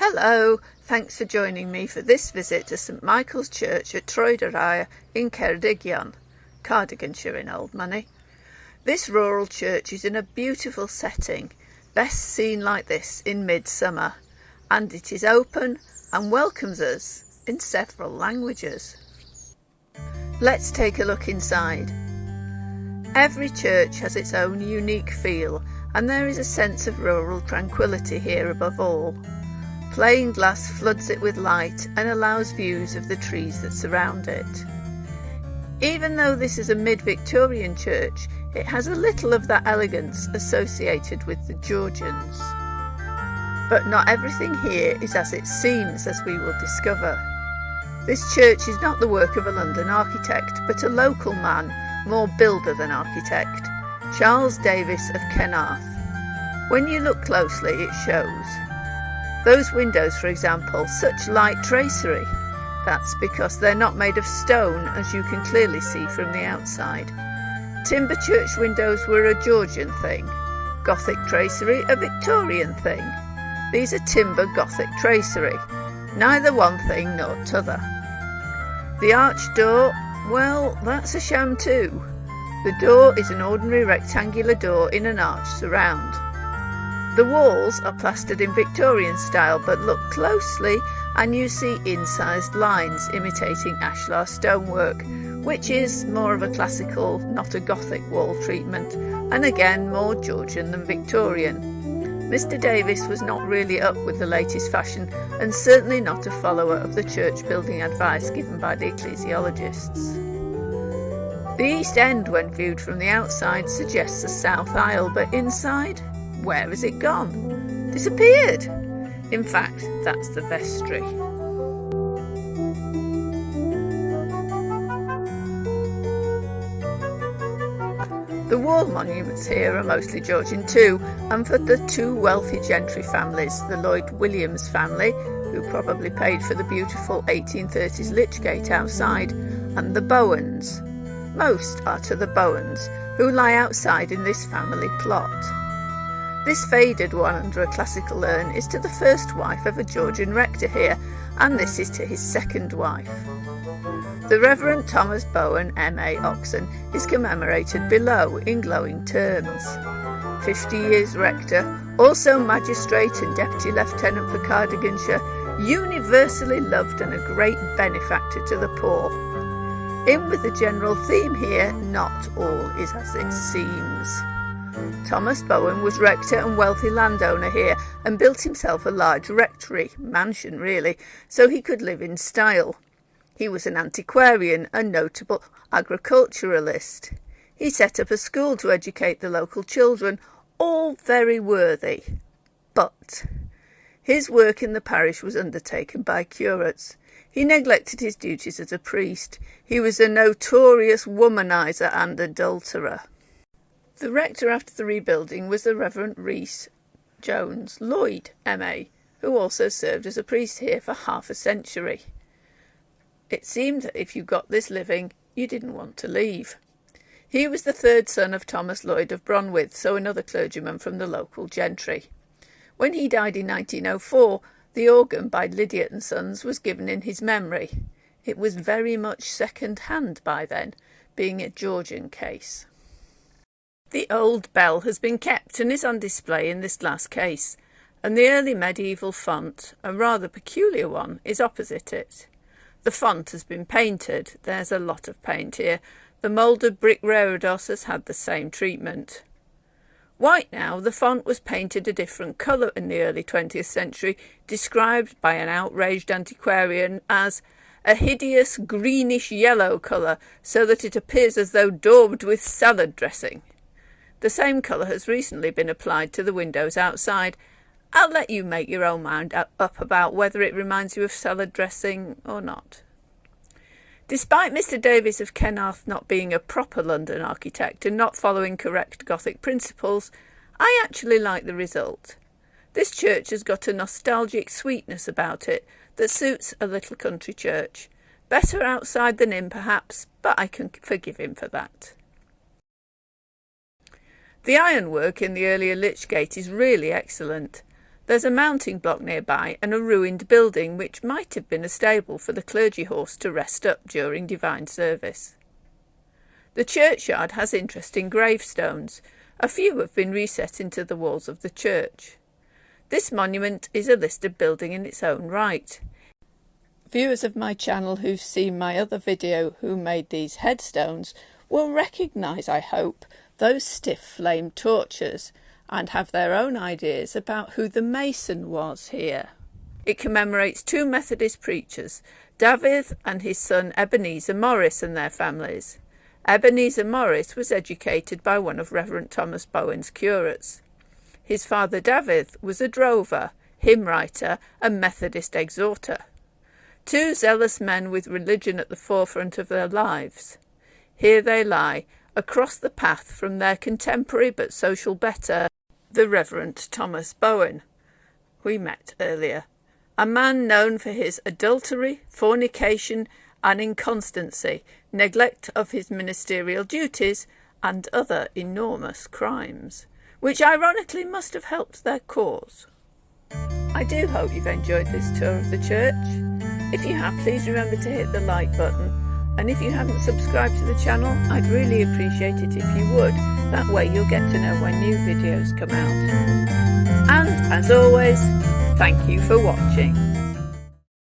Hello, thanks for joining me for this visit to St Michael's Church at Troedyraur in Ceredigion, Cardiganshire in old money. This rural church is in a beautiful setting, best seen like this in midsummer, and it is open and welcomes us in several languages. Let's take a look inside. Every church has its own unique feel, and there is a sense of rural tranquility here above all. Plain glass floods it with light and allows views of the trees that surround it. Even though this is a mid-Victorian church, it has a little of that elegance associated with the Georgians. But not everything here is as it seems, as we will discover. This church is not the work of a London architect, but a local man, more builder than architect, Charles Davis of Kenarth. When you look closely, it shows. Those windows, for example, such light tracery. That's because they're not made of stone, as you can clearly see from the outside. Timber church windows were a Georgian thing, Gothic tracery a Victorian thing. These are timber Gothic tracery, neither one thing nor t'other. The arched door, well, that's a sham too. The door is an ordinary rectangular door in an arched surround. The walls are plastered in Victorian style, but look closely and you see incised lines imitating ashlar stonework, which is more of a classical, not a Gothic wall treatment, and again more Georgian than Victorian. Mr. Davis was not really up with the latest fashion, and certainly not a follower of the church building advice given by the ecclesiologists. The east end, when viewed from the outside, suggests a south aisle, but inside? Where has it gone? Disappeared! In fact, that's the vestry. The wall monuments here are mostly Georgian too, and for the two wealthy gentry families, the Lloyd Williams family, who probably paid for the beautiful 1830s Lichgate outside, and the Bowens. Most are to the Bowens, who lie outside in this family plot. This faded one under a classical urn is to the first wife of a Georgian rector here, and this is to his second wife. The Reverend Thomas Bowen, M.A. Oxon, is commemorated below in glowing terms. 50 years rector, also magistrate and deputy lieutenant for Cardiganshire, universally loved and a great benefactor to the poor. In with the general theme here, not all is as it seems. Thomas Bowen was rector and wealthy landowner here, and built himself a large rectory, mansion really, so he could live in style. He was an antiquarian, a notable agriculturalist. He set up a school to educate the local children, all very worthy. But his work in the parish was undertaken by curates. He neglected his duties as a priest. He was a notorious womanizer and adulterer. The rector after the rebuilding was the Reverend Rhys Jones Lloyd, M.A., who also served as a priest here for half a century. It seemed that if you got this living, you didn't want to leave. He was the third son of Thomas Lloyd of Bronwith, so another clergyman from the local gentry. When he died in 1904, the organ by Lydiat and Sons was given in his memory. It was very much second-hand by then, being a Georgian case. The old bell has been kept and is on display in this glass case, and the early medieval font, a rather peculiar one, is opposite it. The font has been painted. There's a lot of paint here. The moulded brick reredos has had the same treatment. White now, the font was painted a different colour in the early 20th century, described by an outraged antiquarian as a hideous greenish yellow colour, so that it appears as though daubed with salad dressing. The same colour has recently been applied to the windows outside. I'll let you make your own mind up about whether it reminds you of salad dressing or not. Despite Mr. Davis of Kenarth not being a proper London architect and not following correct Gothic principles, I actually like the result. This church has got a nostalgic sweetness about it that suits a little country church. Better outside than in, perhaps, but I can forgive him for that. The ironwork in the earlier Lichgate is really excellent. There's a mounting block nearby and a ruined building which might have been a stable for the clergy horse to rest up during divine service. The churchyard has interesting gravestones. A few have been reset into the walls of the church. This monument is a listed building in its own right. Viewers of my channel who've seen my other video who made these headstones will recognise, I hope, those stiff flame torches and have their own ideas about who the mason was here. It commemorates two Methodist preachers, David and his son Ebenezer Morris and their families. Ebenezer Morris was educated by one of Reverend Thomas Bowen's curates. His father David was a drover, hymn writer and Methodist exhorter. Two zealous men with religion at the forefront of their lives. Here they lie, across the path from their contemporary but social better, the Reverend Thomas Bowen, we met earlier, a man known for his adultery, fornication and inconstancy, neglect of his ministerial duties and other enormous crimes, which ironically must have helped their cause. I do hope you've enjoyed this tour of the church. If you have, please remember to hit the like button, and if you haven't subscribed to the channel, I'd really appreciate it if you would. That way you'll get to know when new videos come out. And as always, thank you for watching.